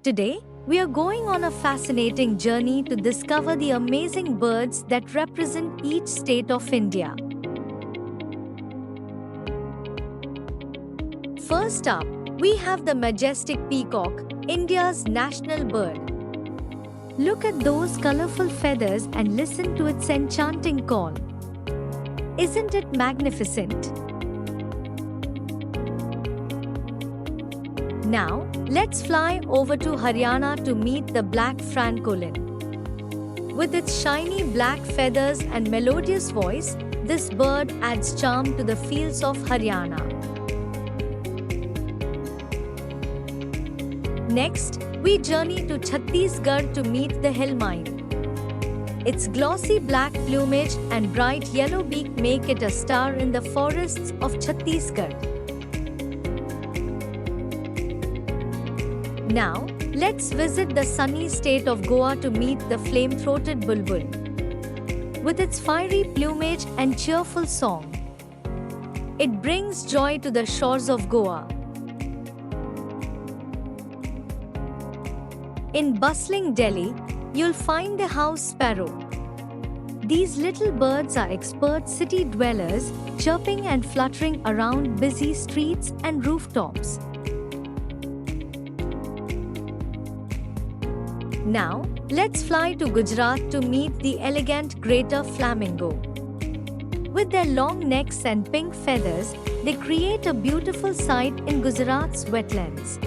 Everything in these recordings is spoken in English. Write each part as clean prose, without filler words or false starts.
Today, we are going on a fascinating journey to discover the amazing birds that represent each state of India. First up, we have the majestic peacock, India's national bird. Look at those colorful feathers and listen to its enchanting call. Isn't it magnificent? Now, let's fly over to Haryana to meet the black francolin. With its shiny black feathers and melodious voice, this bird adds charm to the fields of Haryana. Next, we journey to Chhattisgarh to meet the hill mine. Its glossy black plumage and bright yellow beak make it a star in the forests of Chhattisgarh. Now, let's visit the sunny state of Goa to meet the flame-throated bulbul. With its fiery plumage and cheerful song, it brings joy to the shores of Goa. In bustling Delhi, you'll find the house sparrow. These little birds are expert city dwellers, chirping and fluttering around busy streets and rooftops. Now, let's fly to Gujarat to meet the elegant greater flamingo. With their long necks and pink feathers, they create a beautiful sight in Gujarat's wetlands.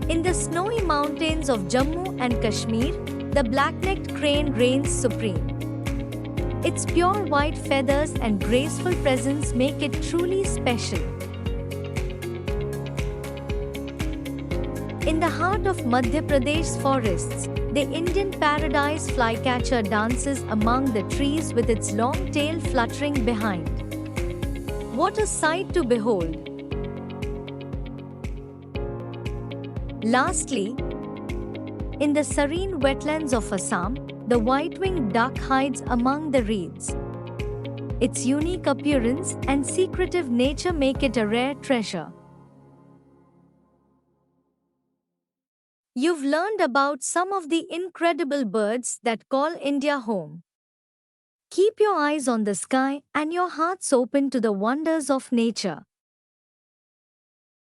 In the snowy mountains of Jammu and Kashmir, the black-necked crane reigns supreme. Its pure white feathers and graceful presence make it truly special. In the heart of Madhya Pradesh's forests, the Indian paradise flycatcher dances among the trees with its long tail fluttering behind. What a sight to behold! Lastly, in the serene wetlands of Assam, the white-winged duck hides among the reeds. Its unique appearance and secretive nature make it a rare treasure. You've learned about some of the incredible birds that call India home. Keep your eyes on the sky and your hearts open to the wonders of nature.